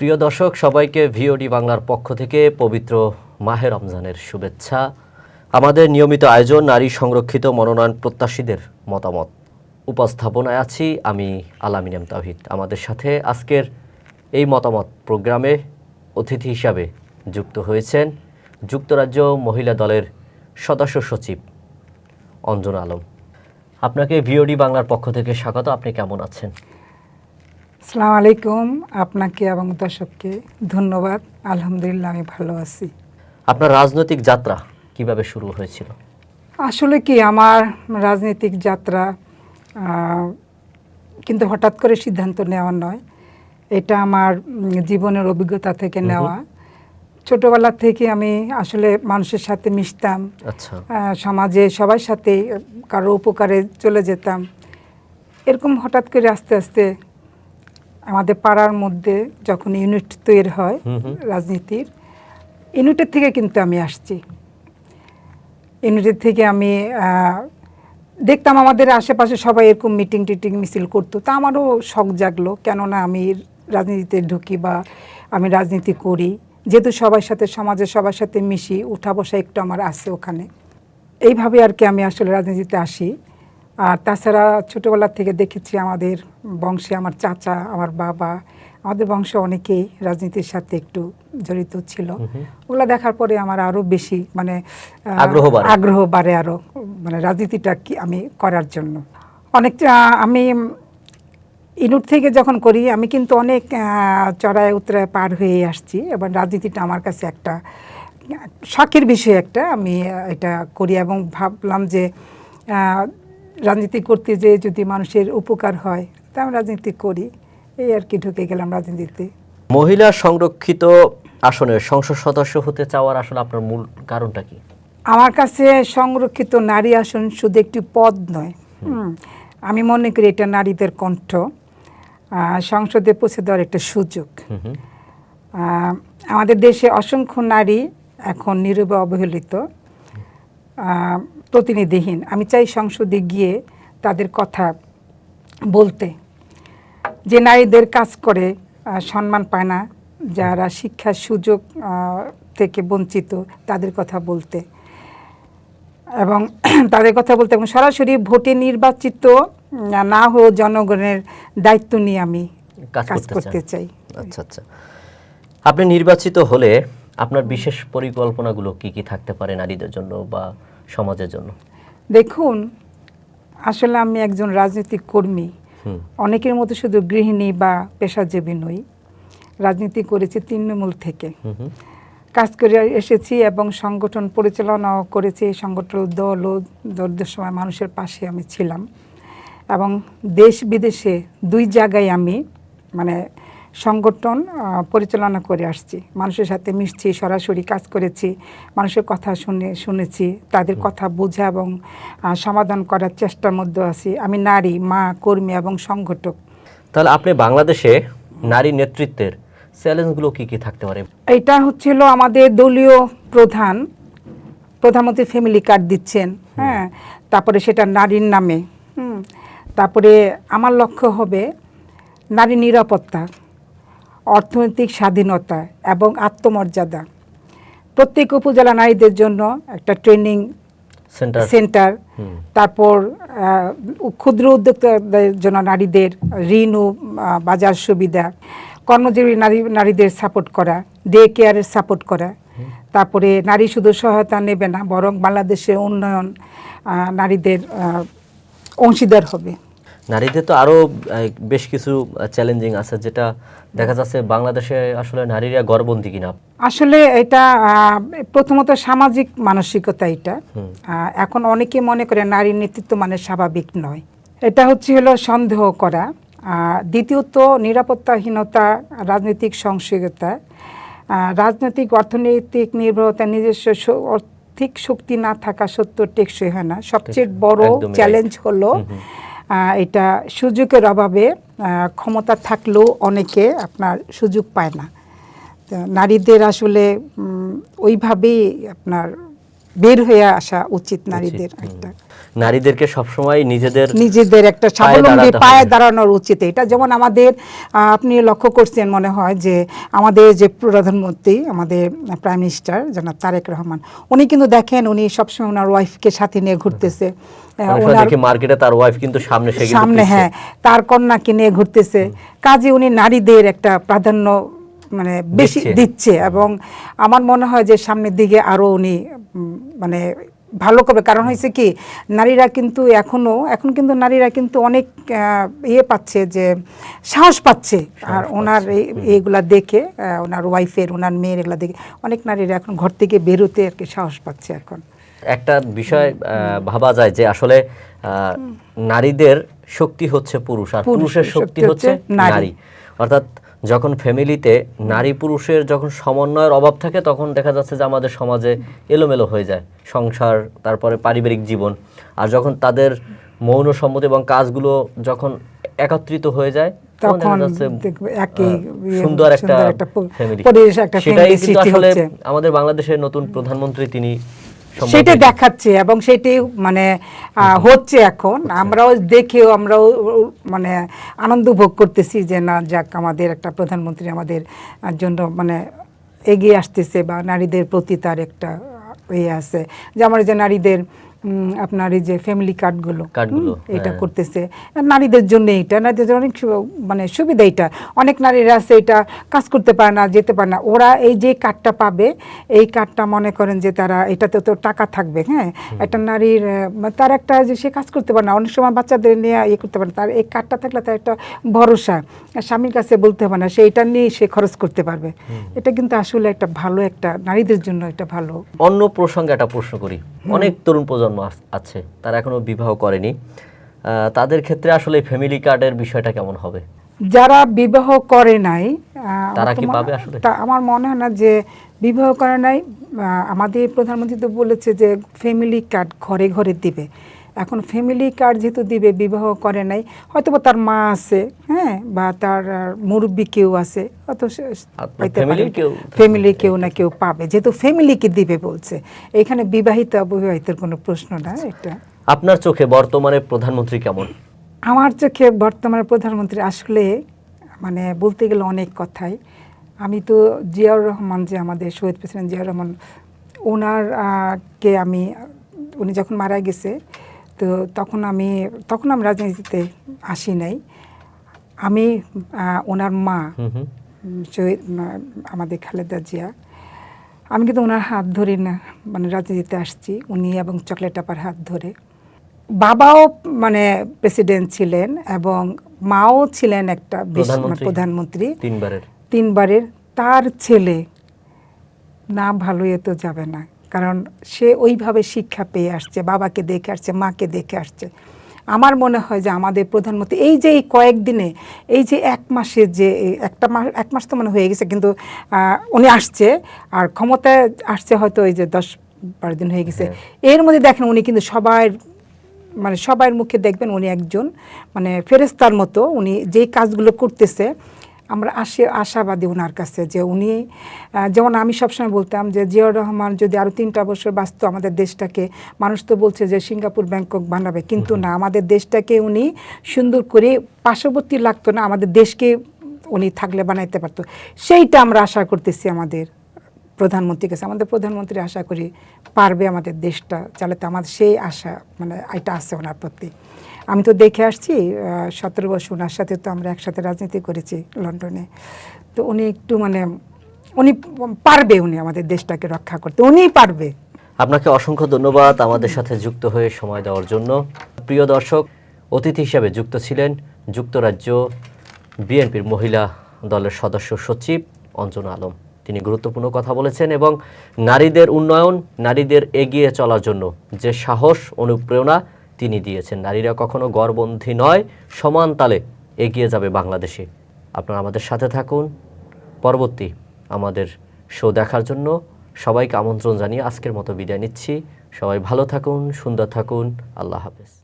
প্রিয় দর্শক, সবাইকে ভিওডি বাংলার পক্ষ থেকে পবিত্র মাহে রমজানের শুভেচ্ছা। আমাদের নিয়মিত আয়োজন নারী সংরক্ষিত মনোনয়ন প্রত্যাশীদের মতামত উপস্থাপনায় আছি আমি আলামিন এম তাওহিদ। আমাদের সাথে আজকের এই মতামত প্রোগ্রামে অতিথি হিসাবে যুক্ত হয়েছেন যুক্তরাজ্য মহিলা দলের সদস্য সচিব অঞ্জনা আলম। আপনাকে ভিওডি বাংলার পক্ষ থেকে স্বাগত। আপনি কেমন আছেন? আসসালামু আলাইকুম। আপনাকে এবং দর্শককে ধন্যবাদ। আলহামদুলিল্লাহ, আমি ভালো আছি। আপনার রাজনৈতিক যাত্রা কিভাবে শুরু হয়েছিল? আসলে কি, আমার রাজনৈতিক যাত্রা কিন্তু হঠাৎ করে সিদ্ধান্ত নেওয়া নয়, এটা আমার জীবনের অভিজ্ঞতা থেকে নেওয়া। ছোটবেলা থেকে আমি আসলে মানুষের সাথে মিশতাম, আচ্ছা, সমাজে সবার সাথে কারো উপকারে চলে যেতাম। এরকম হঠাৎ করে আস্তে আস্তে আমাদের পাড়ার মধ্যে যখন ইউনিট তৈরি হয় রাজনীতির, ইউনিটের থেকে কিন্তু আমি আসছি। ইউনিটের থেকে আমি দেখতাম আমাদের আশেপাশে সবাই এরকম মিটিং টিটিং মিছিল করতো, তা আমারও শখ জাগলো, কেননা আমি রাজনীতিতে ঢুকি বা আমি রাজনীতি করি, যেহেতু সবার সাথে সমাজে সবার সাথে মিশি, উঠা বসা একটু আমার আছে ওখানে। এইভাবে আর কি আমি আসলে রাজনীতিতে আসি। আর তাছাড়া ছোটোবেলা থেকে দেখেছি আমাদের বংশে, আমার চাচা, আমার বাবা, আমাদের বংশে অনেকেই রাজনীতির সাথে একটু জড়িত ছিল। ওগুলো দেখার পরে আমার আরও বেশি আগ্রহ বাড়ে আরও, মানে রাজনীতিটা কি আমি করার জন্য। আমি ইউনিট থেকে যখন করি, আমি কিন্তু অনেক চড়াই উতরায় পার হয়ে আসছি। এবার রাজনীতিটা আমার কাছে একটা শখের বিষয়, আমি এটা করি এবং ভাবলাম যে রাজনীতি করতে যে যদি মানুষের উপকার হয়, তা আমি রাজনীতি করি। এই আর কি, ঢুকে গেলাম রাজনীতিতে। মহিলা সংরক্ষিত আসনের সংসদ সদস্য হতে চাওয়ার আসলে আপনার মূল কারণটা কি? আমার কাছে সংরক্ষিত নারী আসন শুধু একটি পদ নয়, আমি মনে করি এটা নারীদের কণ্ঠ সংসদে পৌঁছে দেওয়ার একটা সুযোগ। আমাদের দেশে অসংখ্য নারী এখন নীরবে অবহেলিত, প্রতিনিধিহীন। আমি চাই সংসদে গিয়ে তাদের কথা বলতে, যে নারীদের কাজ করে সম্মান পায় না, যারা শিক্ষার সুযোগ থেকে বঞ্চিত, তাদের কথা বলতে এবং তাদের কথা বলতে এবং সরাসরি ভোটে নির্বাচিত না হয়েও জনগণের দায়িত্ব নিয়ে আমি কাজ করতে চাই। আচ্ছা আচ্ছা, আপনি নির্বাচিত হলে আপনার বিশেষ পরিকল্পনাগুলো কি কি থাকতে পারে নারীদের জন্য বা সমাজের জন্য? দেখুন, আসলে আমি একজন রাজনৈতিক কর্মী, অনেকের মতো শুধু গৃহিণী বা পেশাজীবী নই। রাজনীতি করেছি তৃণমূল থেকে, কাজ করে এসেছি এবং সংগঠন পরিচালনাও করেছি। সংগঠন দল ও দলের সময় মানুষের পাশে আমি ছিলাম এবং দেশ বিদেশে দুই জায়গায় আমি মানে সংগঠন পরিচালনা করে আসছি। মানুষের সাথে মিশছি, সরাসরি কাজ করেছি, মানুষের কথা শুনেছি, তাদের কথা বোঝা এবং সমাধান করার চেষ্টার মধ্যে আছি। আমি নারী, মা, কর্মী এবং সংগঠক। তাহলে আপনি বাংলাদেশে নারী নেতৃত্বের চ্যালেঞ্জগুলো কি কি থাকতে পারে? এটা হচ্ছিল আমাদের দলীয় প্রধানমন্ত্রী ফ্যামিলি কার্ড দিচ্ছেন, হ্যাঁ, তারপরে সেটা নারীর নামে। তারপরে আমার লক্ষ্য হবে নারী নিরাপত্তা, অর্থনৈতিক স্বাধীনতা এবং আত্মমর্যাদা। প্রত্যেক উপজেলা নারীদের জন্য একটা ট্রেনিং সেন্টার, তারপর ক্ষুদ্র উদ্যোক্তাদের জন্য নারীদের ঋণ ও বাজার সুবিধা, কর্মজীবী নারীদের সাপোর্ট করা, ডে কেয়ারের সাপোর্ট করা। তারপরে নারী শুধু সহায়তা নেবে না, বরং বাংলাদেশের উন্নয়ন নারীদের অংশীদার হবে। নারীদের তো আরও বেশ কিছু চ্যালেঞ্জিং আছে, যেটা দেখা যাচ্ছে বাংলাদেশে আসলে নারীরা ঘরবন্দি কিনা। আসলে এটা প্রথমত সামাজিক মানসিকতা। এটা এখন অনেকে মনে করে নারীর নেতৃত্ব মানে স্বাভাবিক নয়, এটা হলো সন্দেহ করা। দ্বিতীয়ত নিরাপত্তাহীনতা, রাজনৈতিক সংশয়তা, রাজনৈতিক অর্থনৈতিক নির্ভরতা, নিজস্ব আর্থিক শক্তি না থাকা সত্ত্বেও টেকসই হয় না। সবচেয়ে বড় চ্যালেঞ্জ হলো এটা সুযোগের অভাবে, ক্ষমতা থাকলেও অনেকে আপনার সুযোগ পায় না। নারীদের আসলে ওইভাবেই আপনার বের হয়ে আসা উচিত নারীদের একটা নারীদেরকে সবসময় নিজেদের একটা স্বাবলম্বী দাঁড়াতে পায়ে হবে। দাঁড়ানোর উচিত। এটা যেমন আমাদের আপনি লক্ষ্য করছেন মনে হয় যে আমাদের যে প্রধানমন্ত্রী আমাদের প্রাইম মিনিস্টার জনাব তারেক রহমান, উনি কিন্তু দেখেন উনি সবসময় ওনার ওয়াইফকে সাথে নিয়ে ঘুরতেছে। অনেক সময় দেখি মার্কেটে তার ওয়াইফ কিন্তু সামনে, সে কিন্তু সামনে, পিছে। হ্যাঁ, তার কন্যাকে নিয়ে ঘুরতেছে। কাজে উনি নারীদের একটা প্রাধান্য মানে বেশি দিচ্ছে এবং আমার মনে হয় যে সামনের দিকে আরো উনি মানে ভালো করবে। কারণ হয়েছে কি, নারীরা কিন্তু এখন কিন্তু নারীরা কিন্তু অনেক ইয়ে পাচ্ছে, যে সাহস পাচ্ছে। আর ওনার এইগুলা দেখে, ওনার ওয়াইফের, ওনার মেয়ের এগুলা দেখে অনেক নারীরা এখন ঘর থেকে বেরোতে আর কি সাহস পাচ্ছে এখন। একটা বিষয় ভাবা যায় যে আসলে নারীদের শক্তি হচ্ছে পুরুষ, আর পুরুষের শক্তি হচ্ছে নারী। অর্থাৎ যখন ফ্যামিলিতে নারী পুরুষের যখন সমন্বয়ের অভাব থাকে, তখন দেখা যাচ্ছে যে আমাদের সমাজে এলোমেলো হয়ে যায় সংসার, তারপরে পারিবারিক জীবন। আর যখন তাদের মৌন সম্মতি এবং কাজগুলো যখন একত্রিত হয়ে যায়, তখন সুন্দর একটা ফ্যামিলি, সেটাই কিন্তু আসলে আমাদের বাংলাদেশের নতুন প্রধানমন্ত্রী তিনি সেটা দেখাচ্ছে এবং সেটাই মানে হচ্ছে এখন। আমরাও দেখেও আমরাও মানে আনন্দ ভোগ করতেছি যে না, যাক, আমাদের একটা প্রধানমন্ত্রী আমাদের জন্য মানে এগিয়ে আসতেছে, বা নারীদের প্রতি তার একটা ইয়ে আছে। যে আমার যে নারীদের আপনার এই যে ফ্যামিলি কার্ডগুলো এটা করতেছে নারীদের জন্য, এটা নারীদের জন্য অনেক মানে সুবিধা। এটা অনেক নারীরা আছে এটা কাজ করতে পারে না, যেতে পারে না, ওরা এই যে কার্ডটা পাবে, এই কার্ডটা মনে করেন যে তারা এটাতে তো টাকা থাকবে, হ্যাঁ, একটা নারীর তার একটা যে সে কাজ করতে পারে না, অনেক সময় বাচ্চাদের নিয়ে ইয়ে করতে পারে না, তার এই কার্ডটা থাকলে তার একটা ভরসা, স্বামীর কাছে বলতে হবে না, সে এটা নিয়ে সে খরচ করতে পারবে। এটা কিন্তু আসলে একটা ভালো, একটা নারীদের জন্য এটা ভালো। অন্য প্রসঙ্গে একটা প্রশ্ন করি, অনেক তরুণ প্রজন্ম আছে তারা এখনো বিবাহ করেনি, তাদের ক্ষেত্রে আসলে ফ্যামিলি কার্ডের বিষয়টা কেমন হবে? যারা বিবাহ করে নাই তারা কি পাবে আসলে? আমার মনে হয় না যে বিবাহ করে নাই। আমাদের প্রধানমন্ত্রী তো বলেছে যে ফ্যামিলি কার্ড ঘরে ঘরে দিবে। এখন ফ্যামিলি কার্ড যেহেতু দিবে, বিবাহ করে নাই, হয়তো তার মা আছে, হ্যাঁ, বা তার মুরব্বী কেউ আছে, হয়তো ফ্যামিলি কেউ না কেউ পাবে, যেহেতু ফ্যামিলিকে দিবে বলছে। এখানে বিবাহিত অবিবাহিতের কোনো প্রশ্ন না। এটা আপনার চোখে বর্তমানে প্রধানমন্ত্রী কেমন? আমার চোখে বর্তমানে প্রধানমন্ত্রী আসলে মানে বলতে গেলে অনেক কথাই। আমি তো জিয়াউর রহমান, যে আমাদের শহীদ প্রেসিডেন্ট জিয়াউর রহমান, উনি যখন মারা গেছে, তো তখন আমি রাজনীতিতে আসি নাই। আমি ওনার মা শহীদ আমাদের খালেদা জিয়া, আমি কিন্তু ওনার হাত ধরে না মানে রাজনীতিতে আসছি, উনি এবং চকলেট আপার হাত ধরে। বাবাও মানে প্রেসিডেন্ট ছিলেন এবং মাও ছিলেন একটা প্রধানমন্ত্রী তিনবারের। তার ছেলে না ভালো তো যাবে না, কারণ সে ওইভাবে শিক্ষা পেয়ে আসছে, বাবাকে দেখে আসছে, মাকে দেখে আসছে। আমার মনে হয় যে আমাদের প্রধানমন্ত্রী এই যে এই কয়েকদিনে, এই যে এক মাসে, যে এক মাস তো মানে হয়ে গেছে, কিন্তু উনি আসছে আর ক্ষমতায় আসছে হয়তো এই যে 10-12 দিন হয়ে গেছে, এর মধ্যে দেখেন উনি কিন্তু সবার মুখে দেখবেন উনি একজন মানে ফেরেশতার মতো, উনি যেই কাজগুলো করতেছে আমরা আশাবাদী ওনার কাছে। যে উনি যেমন আমি সবসময় বলতাম যে জিয়াউর রহমান যদি আরও 3টা বছর বাঁচত, আমাদের দেশটাকে, মানুষ তো বলছে যে সিঙ্গাপুর ব্যাংকক বানাবে, কিন্তু না, আমাদের দেশটাকে উনি সুন্দর করে পার্শ্ববর্তী লাগতো না, আমাদের দেশকে উনি থাকলে বানাইতে পারতো। সেইটা আমরা আশা করতেছি আমাদের প্রধানমন্ত্রীর কাছে। আমাদের প্রধানমন্ত্রী আশা করি পারবে আমাদের দেশটা চালাতে, আমাদের সেই আশা মানে এটা আছে ওনার প্রতি। আমি তো দেখে আসছি 17 বছর ওনার সাথে তো আমরা একসাথে রাজনীতি করেছি লন্ডনে। তো উনি একটু মানে উনি পারবে, উনি আমাদের দেশটাকে রক্ষা করতে উনিই পারবে। আপনাকে অসংখ্য ধন্যবাদ আমাদের সাথে যুক্ত হয়ে সময় দেওয়ার জন্য। প্রিয় দর্শক, অতিথি হিসেবে যুক্ত ছিলেন যুক্তরাজ্য বিএনপির মহিলা দলের সদস্য সচিব অঞ্জনা আলম। তিনি গুরুত্বপূর্ণ কথা বলেছেন এবং নারীদের উন্নয়ন, নারীদের এগিয়ে চলার জন্য যে সাহস, অনুপ্রেরণা তিনি দিয়েছেন। নারীরা কখনো গড়বন্ধী নয়, সমান তালে এগিয়ে যাবে বাংলাদেশে। আপনারা আমাদের সাথে থাকুন। পরবর্তী আমাদের শো দেখার জন্য সবাইকে আমন্ত্রণ জানিয়ে আজকের মতো বিদায় নিচ্ছি। সবাই ভালো থাকুন, সুন্দর থাকুন। আল্লাহ হাফেজ।